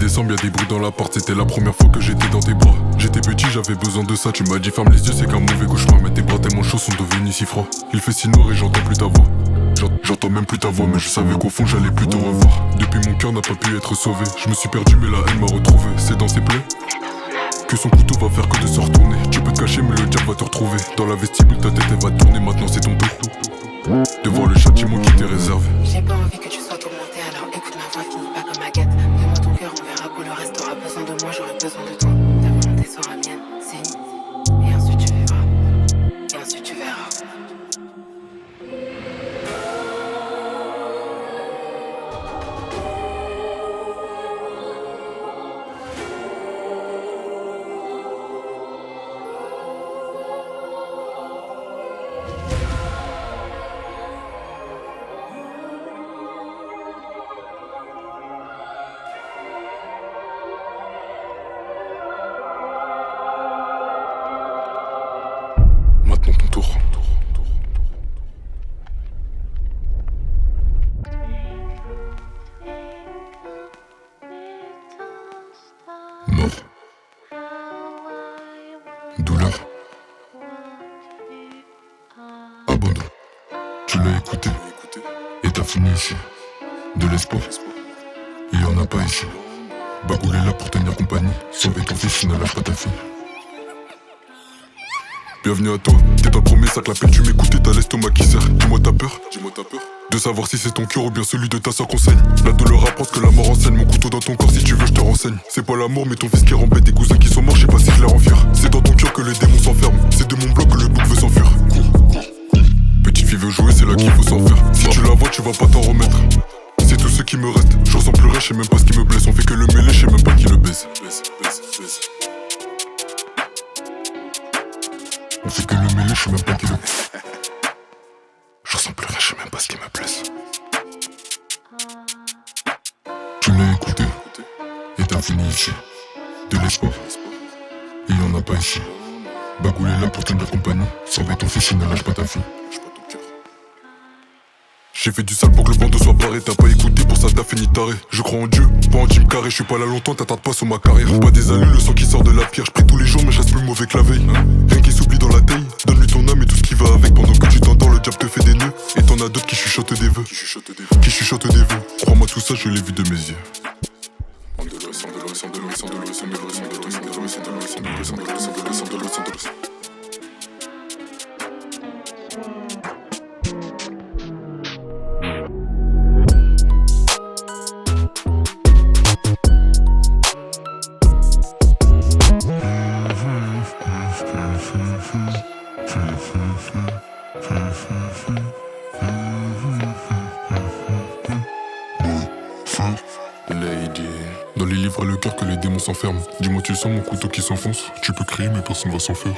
décembre, y'a des bruits dans l'appart. C'était la première fois que j'étais dans tes bras. J'étais petit, j'avais besoin de ça. Tu m'as dit ferme les yeux, c'est qu'un mauvais cauchemar. Mais tes bras tellement chauds sont devenus si froids. Il fait si noir et j'entends plus ta voix. J'entends même plus ta voix, mais je savais qu'au fond j'allais plus te revoir. Depuis mon cœur n'a pas pu être sauvé. Je me suis perdu mais la haine m'a retrouvé. C'est dans ses plaies que son couteau va faire que de se retourner. Tu peux te cacher mais le diable va te retrouver. Dans la vestibule ta tête elle va tourner. Maintenant c'est ton tour de voir le châtiment qui t'est réservé. J'ai pas envie que tu sois tourmenté, alors écoute ma voix, finis pas comme ma guette. Fais-moi ton cœur, on verra pour le reste. T'auras besoin de moi, j'aurai besoin de toi. Ta volonté sera mienne, c'est une. Et ensuite tu verras. Et ensuite tu verras. Maintenant ton tour. Mort. Douleur. Abandon. Tu l'as écouté. Et t'as fini ici. De l'espoir. Il y en a pas ici. Bagoul est là pour tenir compagnie. Sauver ton fils, ne lâche pas ta fille. Bienvenue à toi, t'es pas le premier sac, l'appel tu m'écoutes et t'as l'estomac qui serre. Dis-moi t'as peur de savoir si c'est ton cœur ou bien celui de ta soeur qu'on saigne. La douleur apprend que la mort enseigne. Mon couteau dans ton corps, si tu veux je te renseigne. C'est pas l'amour mais ton fils qui rembête. Tes cousins qui sont morts, je sais pas si je les rends fiers. C'est dans ton cœur que les démons s'enferment. C'est de mon bloc que le bouc veut s'enfuir. Petite fille veut jouer, c'est là qu'il faut s'en faire. Si tu la vois tu vas pas t'en remettre. C'est tout ce qui me reste, je ressens plus rien, je sais même pas ce qui me blesse. On fait que le mêler, je sais même pas qui le baise. On fait que le mêler, je sais même pas qui le baise. Je ressens plus rien, je sais même pas ce qui me blesse. Tu l'as écouté et t'as fini ici. De l'espoir, il y en a pas ici. Bagoul est là pour tenir compagnie. Sauver ton fils, il ne lâche pas ta fille. J'ai fait du sale pour que le bandeau soit barré. T'as pas écouté, pour ça t'as fini taré. Je crois en Dieu, pas en Jim Carrey. Je suis pas là longtemps, t'attardes pas sur ma carrière. Pas des allus, le sang qui sort de la pierre. Je prie tous les jours mais je reste plus mauvais que la veille. Rien qui s'oublie dans la taille. Donne-lui ton âme et tout ce qui va avec. Pendant que tu t'endors, le diable te fait des nœuds. Et t'en as d'autres qui chuchotent des vœux. Qui chuchotent des vœux. Crois-moi tout ça, je l'ai vu de mes yeux. Lady. Dans les livres, le cœur que les démons s'enferment. Dis-moi, tu sens mon couteau qui s'enfonce. Tu peux crier, mais personne va s'en faire.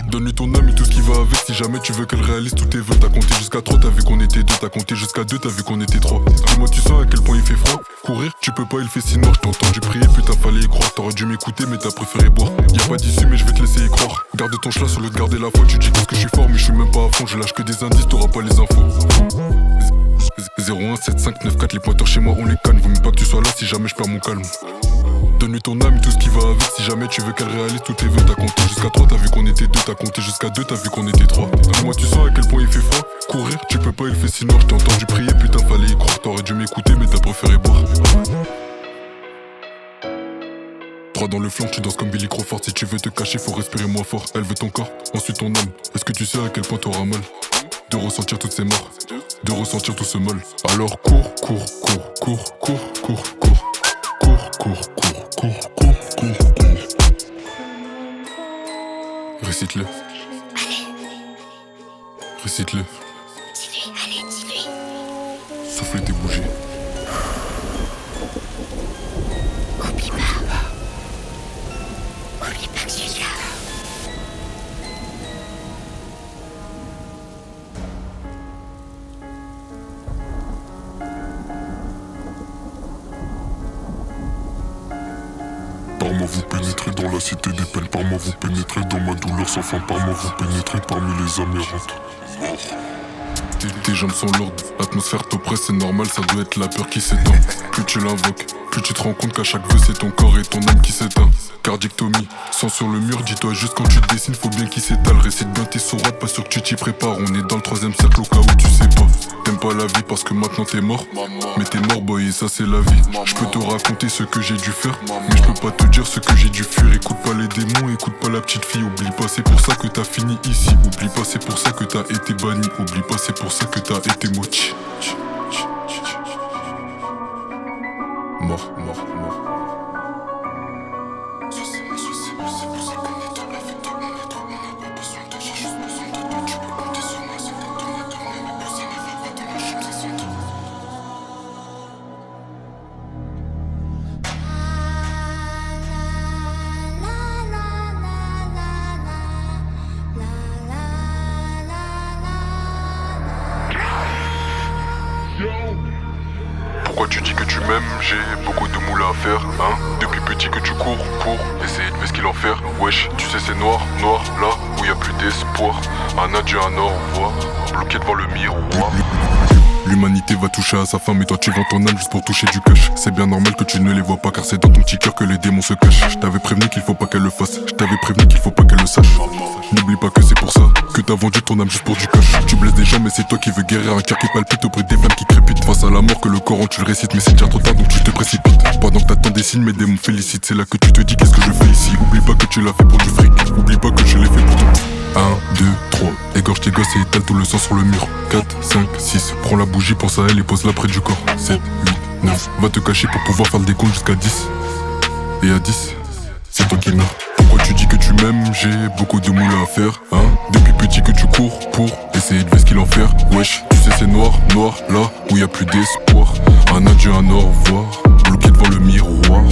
Donne-lui ton âme et tout ce qui va avec. Si jamais tu veux qu'elle réalise tous tes vœux. T'as compté jusqu'à 3, t'as vu qu'on était 2. T'as compté jusqu'à 2, t'as vu qu'on était 3. Dis-moi, tu sens à quel point il fait froid. Courir, tu peux pas, il fait si noir. Je t'ai entendu prier, putain, fallait y croire. T'aurais dû m'écouter, mais t'as préféré boire. Y'a pas d'issue, mais je vais te laisser y croire. Garde ton chat sur le de garder la foi. Tu dis qu'est-ce que je suis fort, mais je suis même pas à fond. Je lâche que des indices, t'auras pas les infos. 017594, les pointeurs chez moi on les canne. Vaut mieux pas que tu sois là si jamais je perds mon calme. Donne-lui ton âme et tout ce qui va avec. Si jamais tu veux qu'elle réalise tous tes vœux. T'as compté jusqu'à 3, t'as vu qu'on était 2. T'as compté jusqu'à 2, t'as vu qu'on était 3. Moi tu sens à quel point il fait froid. Courir, tu peux pas, il fait si noir. Je t'ai entendu prier, putain fallait y croire. T'aurais dû m'écouter mais t'as préféré boire. 3 dans le flanc, tu danses comme Billy Crawford. Si tu veux te cacher, faut respirer moins fort. Elle veut ton corps, ensuite ton âme. Est-ce que tu sais à quel point t'auras mal de ressentir toutes ces morts, de ressentir tout ce mal. Alors cours, cours, cours, cours, cours, cours, cours, cours, cours, cours, cours, cours, cours, cours. Récite-le. Récite-le. Dis-lui, allez, dis-lui. Souffle tes bougies. Oublie pas. Oublie pas que je suis là. Par moi vous pénétrez dans la cité des peines. Par moi vous pénétrez dans ma douleur sans fin. Par moi vous pénétrez parmi les âmes errantes. Mort. tes jambes sont lourdes. L'atmosphère t'oppresse, c'est normal, ça doit être la peur qui s'étend. Plus tu l'invoques, plus tu te rends compte qu'à chaque vœu c'est ton corps et ton âme qui s'éteint. Cardiectomie, sang sur le mur, dis-toi juste quand tu dessines, faut bien qu'il s'étale. Récite bien tes sourates, pas sûr que tu t'y prépares. On est dans le 3ème cercle au cas où tu sais pas. T'aimes pas la vie parce que maintenant t'es mort. Mais t'es mort boy et ça c'est la vie. Je peux te raconter ce que j'ai dû faire, mais je peux pas te dire ce que j'ai dû fuir. Écoute pas les démons, écoute pas la petite fille. Oublie pas, c'est pour ça que t'as fini ici. Oublie pas, c'est pour ça que t'as été banni. Oublie pas, c'est pour ça que t'as été mochi. Mort. Pourquoi tu dis que tu m'aimes? J'ai beaucoup de moulin à faire, hein. Depuis petit que tu cours pour essayer de faire ce qu'il en fait. Wesh, tu sais c'est noir, là où y a plus d'espoir. Un adieu, un au revoir, bloqué devant le miroir. L'humanité va toucher à sa fin, mais toi tu vends ton âme juste pour toucher du cash. C'est bien normal que tu ne les vois pas, car c'est dans ton petit cœur que les démons se cachent. Je t'avais prévenu qu'il faut pas qu'elle le fasse, je t'avais prévenu qu'il faut pas qu'elle le sache. N'oublie pas que c'est pour ça que t'as vendu ton âme juste pour du cash. Tu blesses des gens mais c'est toi qui veux guérir un cœur qui palpite au bruit des flammes qui crépitent. Face à la mort que le Coran tu le récites, mais c'est déjà trop tard donc tu te précipites. Pendant que t'attends des signes, mes démons félicitent. C'est là que tu te dis qu'est-ce que je fais ici. Oublie pas que tu l'as fait pour du fric, oublie pas que je l'ai fait pour toi. 1, 2, 3, égorge tes gosses et étale tout le sang sur le mur. 4, 5, 6, prends la bougie, pense à elle et pose-la près du corps. 7, 8, 9, va te cacher pour pouvoir faire le décompte jusqu'à 10. Et à 10, c'est toi qui meurs. Pourquoi tu dis que tu m'aimes? J'ai beaucoup de moulin à faire, hein. Depuis petit que tu cours pour essayer de voir ce qu'il en fait. Wesh, tu sais c'est noir, là où y a plus d'espoir. Un adieu, un au revoir, bloqué devant le miroir.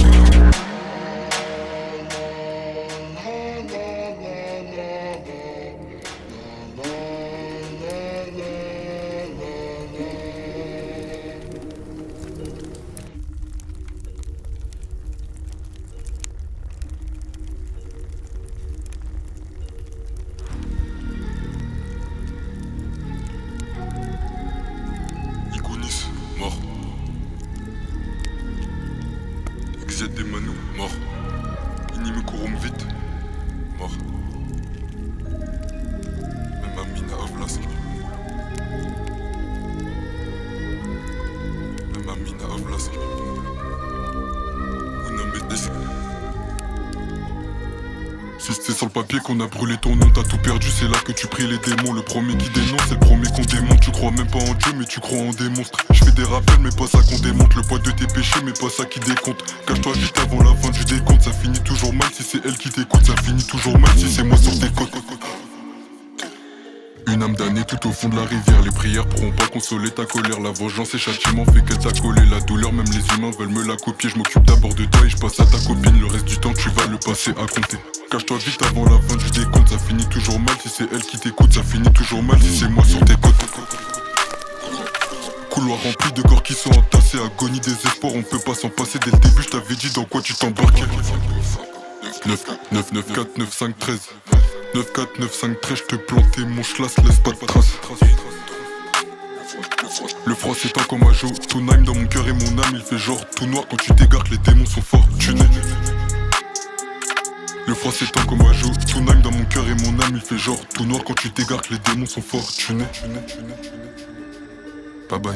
Mort. Exet des Manu, mort. Inime Kurum vite, mort. Même Amina Avlask. Même Amina Avlask. Unambedesk. Si c'est sur le papier qu'on a brûlé ton nom, t'as tout perdu, c'est là que tu pries les démons. Le premier qui dénonce, c'est le premier qu'on démonte. Tu crois même pas en Dieu, mais tu crois en des monstres. Je fais des rappels, mais pas ça qu'on démonte. Le poids de tes péchés, mais pas ça qui décompte. Cache-toi vite avant la fin du décompte. Ça finit toujours mal si c'est elle qui t'écoute. Ça finit toujours mal si c'est moi sur tes côtes. Une âme damnée tout au fond de la rivière. Les prières pourront pas consoler ta colère. La vengeance et châtiment fait qu'elle t'a collé. La douleur, même les humains veulent me la copier. Je m'occupe d'abord de toi et je passe à ta copine. Le reste du temps tu vas le passer à compter. Cache-toi vite avant la fin du décompte. Ça finit toujours mal si c'est elle qui t'écoute. Ça finit toujours mal si c'est moi sur tes côtes. Couloir rempli de corps qui sont entassés. Agonie, désespoir, on peut pas s'en passer. Dès le début je t'avais dit dans quoi tu t'embarquais. 9, 9, 9, 4, 9, 5, 13 9, 4, 9, 5, 13, je te plantais mon schlass, laisse pas de traces. Le froid s'éteint comme un jour, Tunheim dans mon cœur et mon âme, il fait genre tout noir quand tu t'égares, les démons sont fortunés. Le froid s'éteint comme un jour, Tunheim dans mon cœur et mon âme, il fait genre tout noir quand tu t'égares, les démons sont fortunés. Bye bye.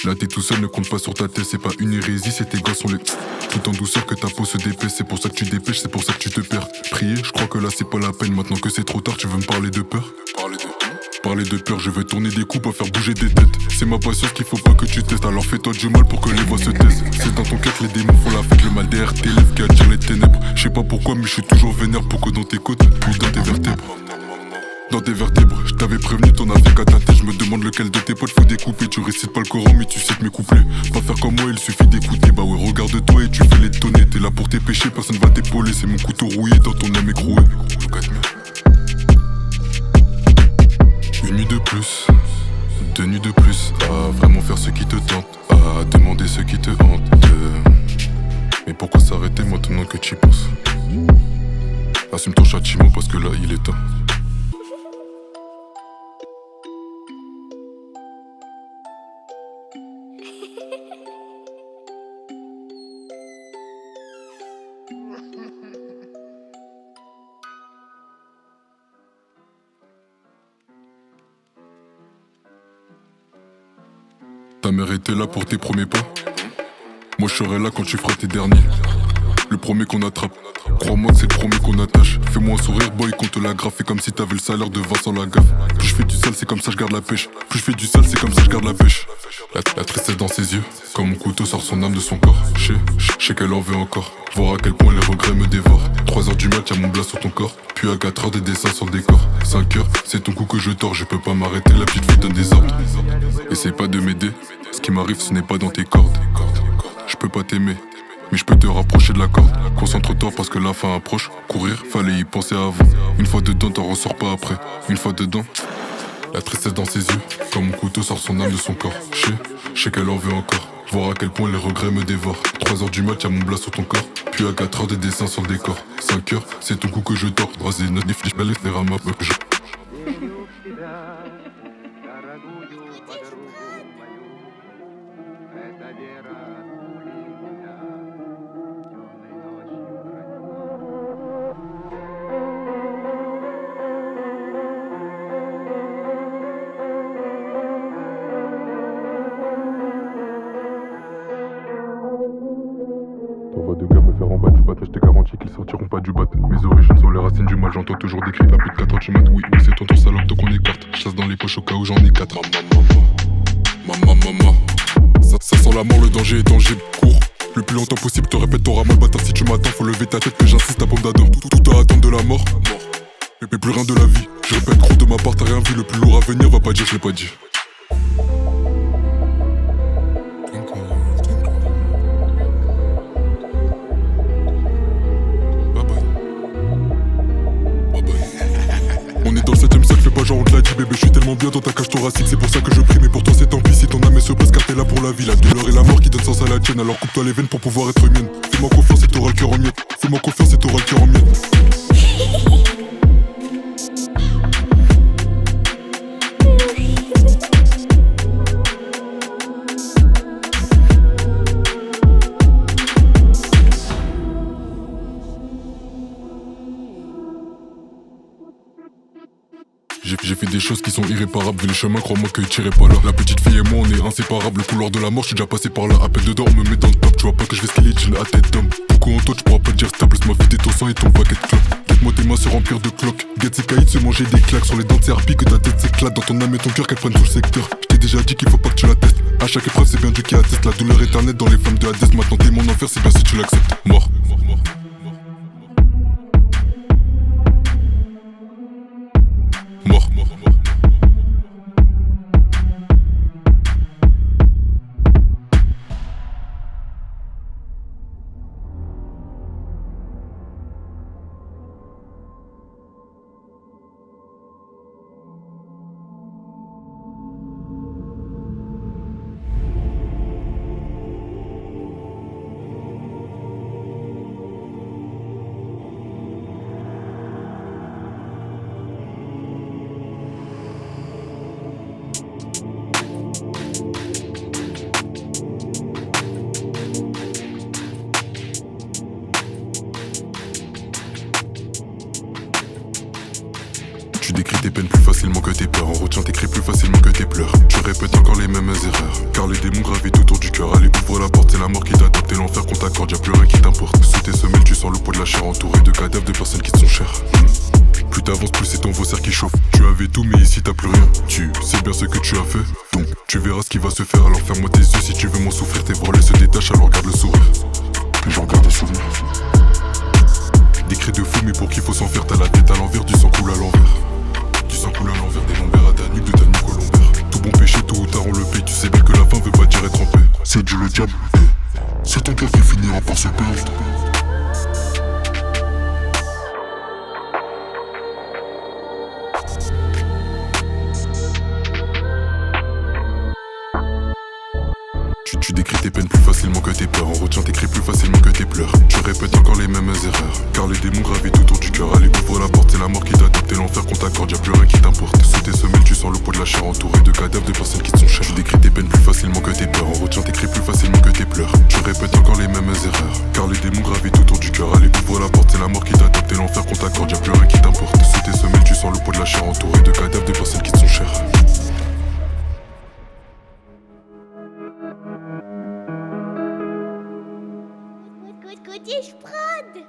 Là t'es tout seul, ne compte pas sur ta tête, c'est pas une hérésie, c'est tes gosses sont les... Tout en douceur que ta peau se dépêche, c'est pour ça que tu dépêches, c'est pour ça que tu te perds. Prier, je crois que là c'est pas la peine, maintenant que c'est trop tard, tu veux me parler de peur? Parler de peur, je vais tourner des coups, pas faire bouger des têtes. C'est ma patience qu'il faut pas que tu testes, alors fais-toi du mal pour que les voix se taisent. C'est dans ton cœur que les démons font la fête, le mal derrière tes lèvres qui attire les ténèbres. Je sais pas pourquoi mais je suis toujours vénère, pourquoi dans tes côtes, puis dans tes vertèbres. Dans tes vertèbres, je t'avais prévenu, t'en avais qu'à ta tête. Je me demande lequel de tes potes faut découper. Tu récites pas le Coran mais tu sais que mes couplets. Pas faire comme moi, il suffit d'écouter. Bah ouais, regarde-toi et tu fais l'étonner. T'es là pour tes péchés, personne va t'épauler. C'est mon couteau rouillé dans ton âme écrouée. plus, 2 nuits de plus, à vraiment faire ce qui te tente, à demander ce qui te hante. Mais pourquoi s'arrêter maintenant que tu y penses? Assume ton châtiment parce que là il est temps. Ta mère était là pour tes premiers pas. Moi je serai là quand tu feras tes derniers. Le premier qu'on attrape, crois-moi que c'est le premier qu'on attache. Fais-moi un sourire boy qu'on te la graffe. Fais comme si t'avais le salaire de Vincent Lagaffe. Plus je fais du sale c'est comme ça je garde la pêche. Plus je fais du sale c'est comme ça je garde la pêche. La tristesse dans ses yeux, comme mon couteau sort son âme de son corps. Je sais qu'elle en veut encore, voir à quel point les regrets me dévorent. 3h du mat, y'a mon blas sur ton corps. Puis à 4h des dessins sur le décor. 5h, c'est ton cou que je tords. Je peux pas m'arrêter, la petite fille donne des ordres. Essaye pas de m'aider, ce qui m'arrive ce n'est pas dans tes cordes. Je peux pas t'aimer, mais je peux te rapprocher de la corde. Concentre-toi parce que la fin approche. Courir, fallait y penser avant. Une fois dedans, t'en ressors pas après. Une fois dedans, la tristesse dans ses yeux, comme mon couteau sort son âme de son corps. Je sais qu'elle en veut encore, voir à quel point les regrets me dévorent. 3h du mat, y'a mon blas sur ton corps. Puis à 4h des dessins sur le décor. 5h, c'est ton cou que je tords. Rasé, notre nif, belle et rama, je. T'envoies deux gars me faire en bas du bat, je t'ai garanti qu'ils sortiront pas du bat. Mes origines sont les racines du mal, j'entends toujours des cris à plus de 4h du mat. Oui, c'est ton tour salope, donc on écarte. Chasse dans les poches au cas où j'en ai 4. Maman. Ça sent la mort, le danger est tangible. Cours le plus longtemps possible, te répète t'auras mal bâtard si tu m'attends. Faut lever ta tête que j'insiste, ta pomme d'Adam. Tout à attendre de la mort. Mais plus rien de la vie. Je répète gros de ma part, t'as rien vu. Le plus lourd à venir va pas dire, je l'ai pas dit. On est dans le 7ème cercle, fais pas genre on te l'a dit bébé. Je suis tellement bien dans ta cage thoracique, c'est pour ça que je prie. Mais pour toi c'est tant pis si ton âme est se brise car t'es là pour la vie. La douleur et la mort qui donnent sens à la tienne. Alors coupe-toi les veines pour pouvoir être mienne. Fais-moi confiance et t'auras le cœur en miettes. Fais-moi confiance et t'auras le cœur en miettes. J'ai fait des choses qui sont irréparables. Vu le chemin, crois-moi que t'irais pas là. La petite fille et moi, on est inséparables. Le couloir de la mort, je suis déjà passé par là. Appel dedans, on me met dans le top. Tu vois pas que je vais scaler jean à tête d'homme. Beaucoup en toi, tu pourras pas te dire stable. Laisse-moi vider ton sang et ton paquet de clopes. Laisse-moi tes mains se remplir de cloques. Get ses caïds, se manger des claques. Sur les dents de ces harpies, que ta tête s'éclate. Dans ton âme et ton cœur, qu'elle prenne tout le secteur. Je t'ai déjà dit qu'il faut pas que tu la testes. À chaque épreuve, c'est bien Dieu qui atteste. La douleur éternelle dans les flammes de Hades. Maintenant, t'es mon enfer, c'est bien si tu l'acceptes. Mort. Tu décris tes peines plus facilement que tes peurs. On retient tes cris plus facilement que tes pleurs. Tu répètes encore les mêmes erreurs, car les démons gravitent autour du cœur. Allez, ouvre la porte, c'est la mort qui t'attend. T'es l'enfer qu'on t'accorde, y'a plus rien qui t'importe. Sous tes semelles, tu sens le poids de la chair, entouré de cadavres de personnes qui te sont chères. Plus t'avances, plus c'est ton faussaire qui chauffe. Tu avais tout, mais ici t'as plus rien. Tu sais bien ce que tu as fait, donc tu verras ce qui va se faire. Alors ferme-moi tes yeux si tu veux m'en souffrir. Tes bras se détachent, alors garde le sourire. J'en garde des souvenirs. Des cris de fou, mais pour qu'il faut s'en faire. T'as la tête à l'envers, du sang coule à l'envers. Du sang coule à l'envers, des lombaires à ta nuque, de ta nuque au lombaire. Tout bon péché, tôt ou tard on le paye. Tu sais bien que la fin veut pas dire être en paix. C'est Dieu le diable, c'est ton cœur qui finira par se perdre. tes peines plus facilement que tes peurs. On retient tes cris plus facilement que tes pleurs. Tu répètes encore les mêmes erreurs, car les démons gravitent autour du cœur. Allez, ouvre la porte, c'est la mort qui t'adopte. T'es l'enfer qu'on t'accorde, y'a plus rien qui t'importe. Sous tes semelles, tu sens le pot de la chair, entouré de cadavres de personnes qui te sont chères. Tu décris tes peines plus facilement que tes peurs. On retient tes cris plus facilement que tes pleurs. Tu répètes encore les mêmes erreurs, car les démons gravitent autour du cœur. Allez, ouvre la porte, c'est la mort qui t'adopte. T'es l'enfer qu'on t'accorde, y'a plus rien qui t'importe. Sous tes semelles, tu sens le pot de la chair, entouré de cadavres de personnes qui te sont chères. Cottage Prod.